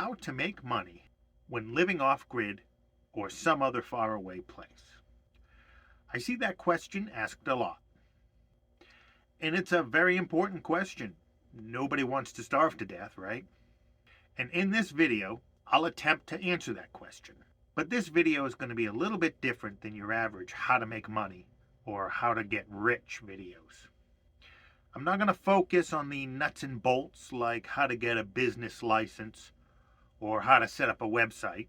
how to make money when living off grid or some other faraway place. I see that question asked a lot, and it's a very important question. Nobody wants to starve to death, right? And in this video, I'll attempt to answer that question. But this video is going to be a little bit different than your average how to make money or how to get rich videos. I'm not going to focus on the nuts and bolts like how to get a business license or how to set up a website.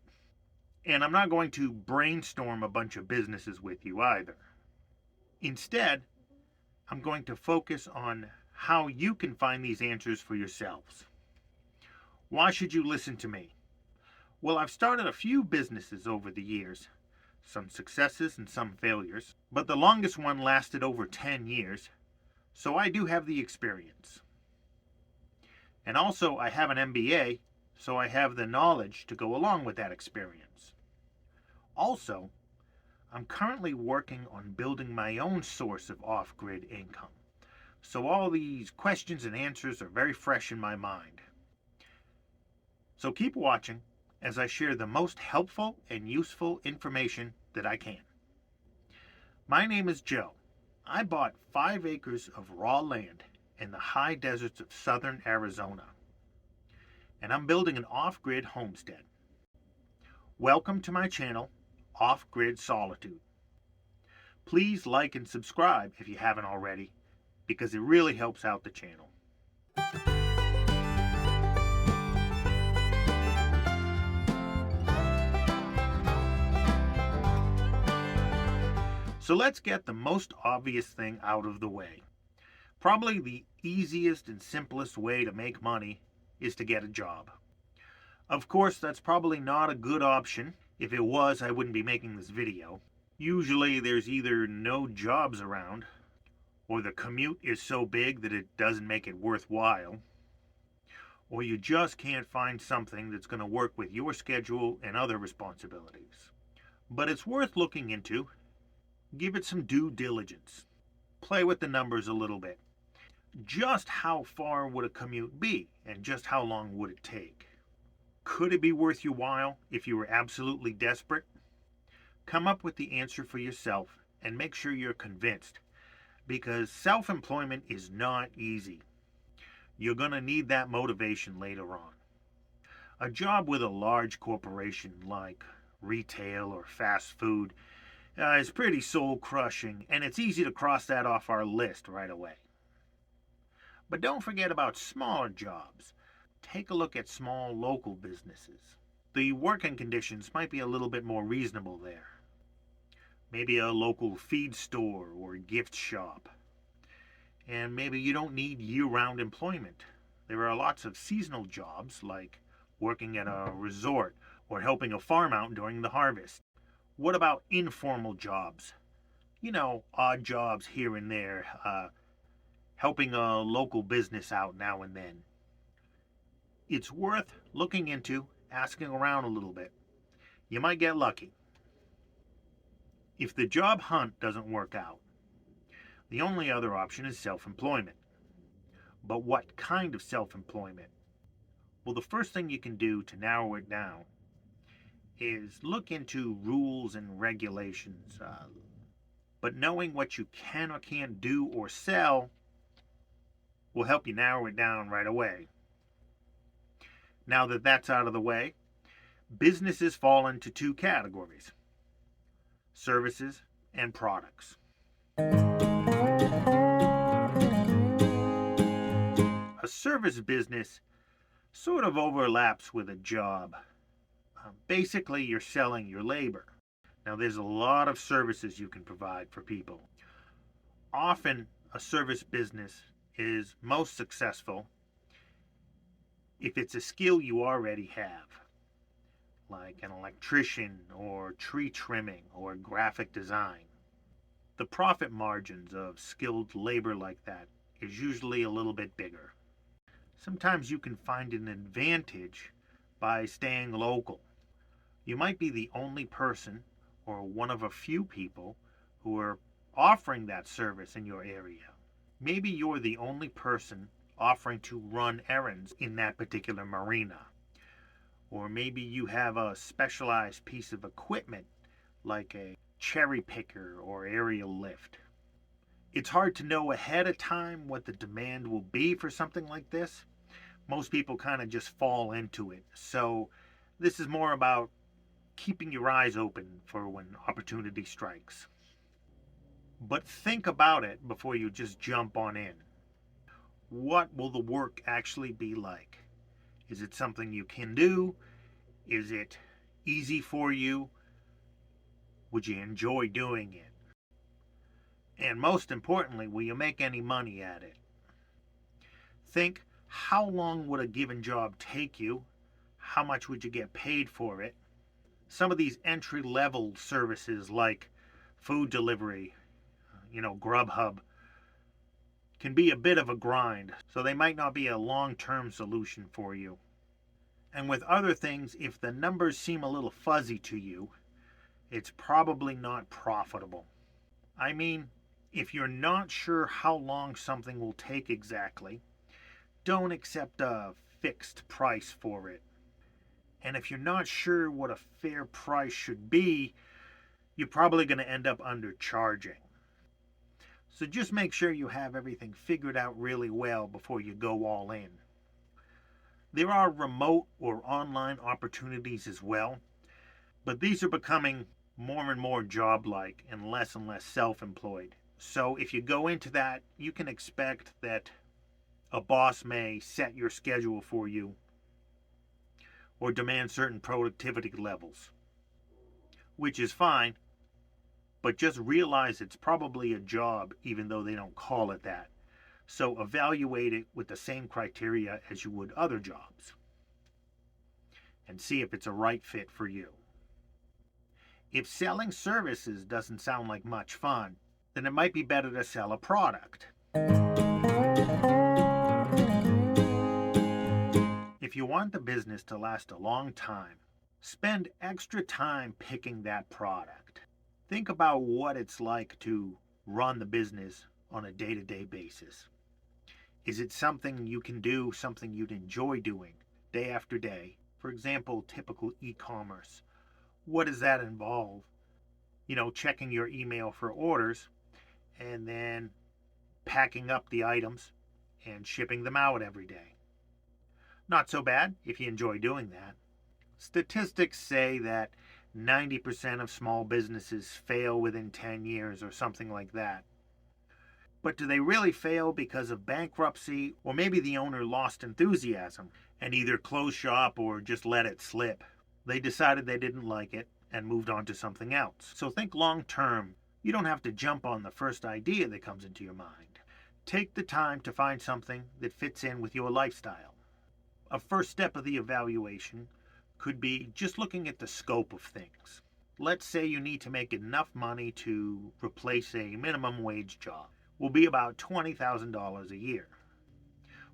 And I'm not going to brainstorm a bunch of businesses with you either. Instead, I'm going to focus on how you can find these answers for yourselves. Why should you listen to me? Well, I've started a few businesses over the years, some successes and some failures, but the longest one lasted over 10 years, so I do have the experience. And also, I have an MBA, so I have the knowledge to go along with that experience. Also, I'm currently working on building my own source of off-grid income, so all these questions and answers are very fresh in my mind. So keep watching as I share the most helpful and useful information that I can. My name is Joe. I bought 5 acres of raw land in the high deserts of southern Arizona, and I'm building an off-grid homestead. Welcome to my channel, Off-Grid Solitude. Please like and subscribe if you haven't already, because it really helps out the channel. So let's get the most obvious thing out of the way. Probably the easiest and simplest way to make money is to get a job. Of course, that's probably not a good option. If it was, I wouldn't be making this video. Usually there's either no jobs around, or the commute is so big that it doesn't make it worthwhile, or you just can't find something that's going to work with your schedule and other responsibilities. But it's worth looking into. Give it some due diligence. Play with the numbers a little bit. Just how far would a commute be, and just how long would it take? Could it be worth your while if you were absolutely desperate? Come up with the answer for yourself and make sure you're convinced, because self-employment is not easy. You're going to need that motivation later on. A job with a large corporation like retail or fast food is pretty soul-crushing, and it's easy to cross that off our list right away. But don't forget about smaller jobs. Take a look at small local businesses. The working conditions might be a little bit more reasonable there. Maybe a local feed store or gift shop. And maybe you don't need year-round employment. There are lots of seasonal jobs like working at a resort or helping a farm out during the harvest. What about informal jobs? Odd jobs here and there, helping a local business out now and then. It's worth looking into, asking around a little bit. You might get lucky. If the job hunt doesn't work out, the only other option is self-employment. But what kind of self-employment? Well, the first thing you can do to narrow it down is look into rules and regulations. But knowing what you can or can't do or sell will help you narrow it down right away. Now that that's out of the way, businesses fall into 2 categories: services and products. A service business sort of overlaps with a job. Basically, you're selling your labor. Now, there's a lot of services you can provide for people. Often, a service business is most successful if it's a skill you already have, like an electrician or tree trimming or graphic design. The profit margins of skilled labor like that is usually a little bit bigger. Sometimes you can find an advantage by staying local. You might be the only person or one of a few people who are offering that service in your area. Maybe you're the only person offering to run errands in that particular marina. Or maybe you have a specialized piece of equipment like a cherry picker or aerial lift. It's hard to know ahead of time what the demand will be for something like this. Most people kind of just fall into it. So, this is more about keeping your eyes open for when opportunity strikes. But think about it before you just jump on in. What will the work actually be like? Is it something you can do? Is it easy for you? Would you enjoy doing it? And most importantly, will you make any money at it? Think, how long would a given job take you? How much would you get paid for it? Some of these entry level services like food delivery, Grubhub, can be a bit of a grind, so they might not be a long term solution for you. And with other things, if the numbers seem a little fuzzy to you, it's probably not profitable. I mean, if you're not sure how long something will take exactly, don't accept a fixed price for it. And if you're not sure what a fair price should be, you're probably going to end up undercharging. So just make sure you have everything figured out really well before you go all in. There are remote or online opportunities as well, but these are becoming more and more job like and less self employed. So if you go into that, you can expect that a boss may set your schedule for you or demand certain productivity levels, which is fine, but just realize it's probably a job even though they don't call it that. So evaluate it with the same criteria as you would other jobs and see if it's a right fit for you. If selling services doesn't sound like much fun, then it might be better to sell a product. If you want the business to last a long time, spend extra time picking that product. Think about what it's like to run the business on a day to day basis. Is it something you can do, something you'd enjoy doing day after day? For example, typical e commerce. What does that involve? Checking your email for orders and then packing up the items and shipping them out every day. Not so bad if you enjoy doing that. Statistics say that 90% of small businesses fail within 10 years or something like that. But do they really fail because of bankruptcy, or maybe the owner lost enthusiasm and either closed shop or just let it slip? They decided they didn't like it and moved on to something else. So think long term. You don't have to jump on the first idea that comes into your mind. Take the time to find something that fits in with your lifestyle. A first step of the evaluation could be just looking at the scope of things. Let's say you need to make enough money to replace a minimum wage job. Will be about $20,000 a year.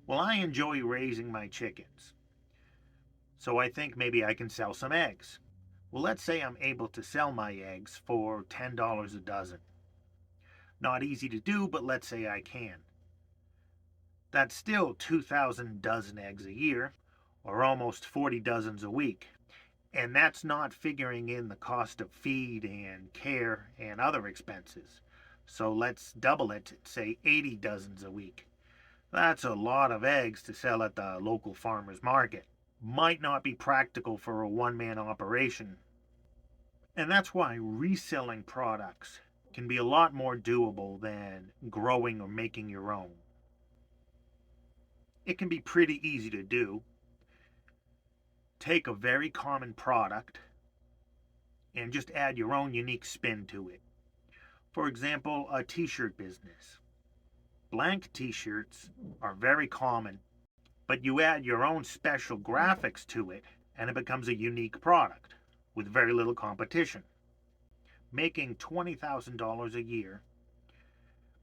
Well, I enjoy raising my chickens, so I think maybe I can sell some eggs. Well, let's say I'm able to sell my eggs for $10 a dozen. Not easy to do, but let's say I can. That's still 2,000 dozen eggs a year, or almost 40 dozens a week. And that's not figuring in the cost of feed and care and other expenses. So let's double it, say 80 dozens a week. That's a lot of eggs to sell at the local farmer's market. Might not be practical for a one-man operation. And that's why reselling products can be a lot more doable than growing or making your own. It can be pretty easy to do. Take a very common product and just add your own unique spin to it. For example, a t-shirt business. Blank t-shirts are very common, but you add your own special graphics to it and it becomes a unique product with very little competition. Making $20,000 a year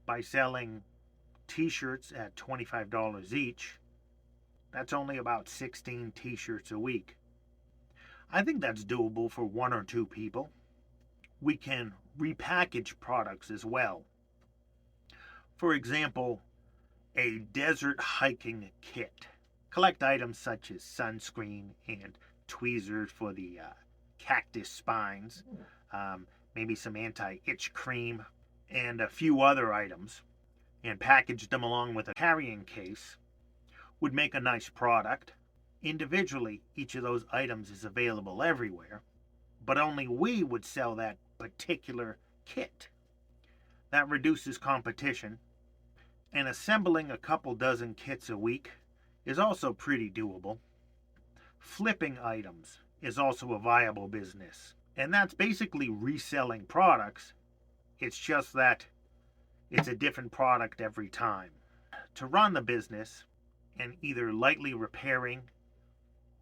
by selling t-shirts at $25 each, that's only about 16 t-shirts a week. I think that's doable for one or two people. We can repackage products as well. For example, a desert hiking kit. Collect items such as sunscreen and tweezers for the cactus spines, maybe some anti-itch cream, and a few other items, and packaged them along with a carrying case, would make a nice product. Individually, each of those items is available everywhere, but only we would sell that particular kit. That reduces competition, and assembling a couple dozen kits a week is also pretty doable. Flipping items is also a viable business, and that's basically reselling products. It's just that it's a different product every time. To run the business and either lightly repairing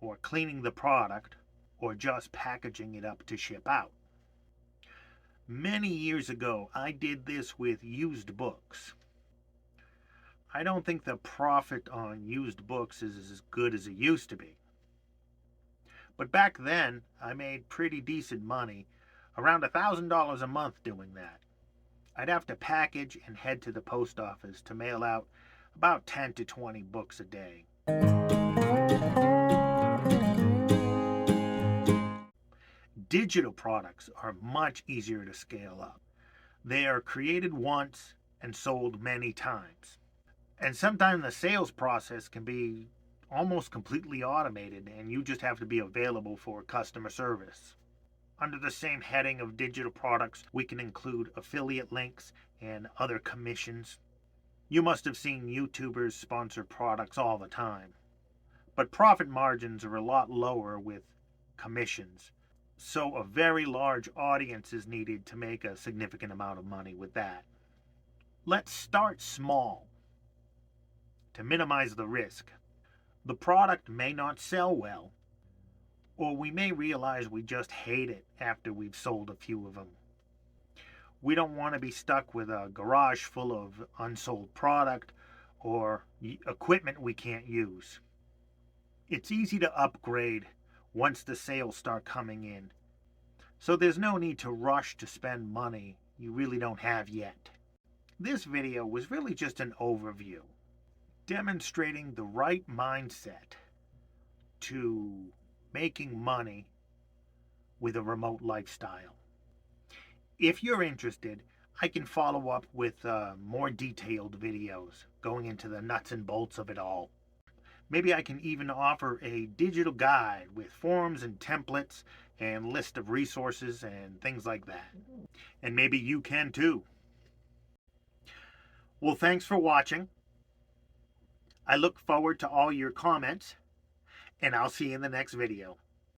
or cleaning the product or just packaging it up to ship out. Many years ago, I did this with used books. I don't think the profit on used books is as good as it used to be. But back then, I made pretty decent money, around $1,000 a month doing that. I'd have to package and head to the post office to mail out about 10 to 20 books a day. Digital products are much easier to scale up. They are created once and sold many times. And sometimes the sales process can be almost completely automated, and you just have to be available for customer service. Under the same heading of digital products, we can include affiliate links and other commissions. You must have seen YouTubers sponsor products all the time. But profit margins are a lot lower with commissions, so a very large audience is needed to make a significant amount of money with that. Let's start small to minimize the risk. The product may not sell well, or we may realize we just hate it after we've sold a few of them. We don't want to be stuck with a garage full of unsold product or equipment we can't use. It's easy to upgrade once the sales start coming in, so there's no need to rush to spend money you really don't have yet. This video was really just an overview, demonstrating the right mindset to making money with a remote lifestyle. If you're interested, I can follow up with more detailed videos going into the nuts and bolts of it all. Maybe I can even offer a digital guide with forms and templates and list of resources and things like that. And maybe you can too. Well, thanks for watching. I look forward to all your comments, and I'll see you in the next video.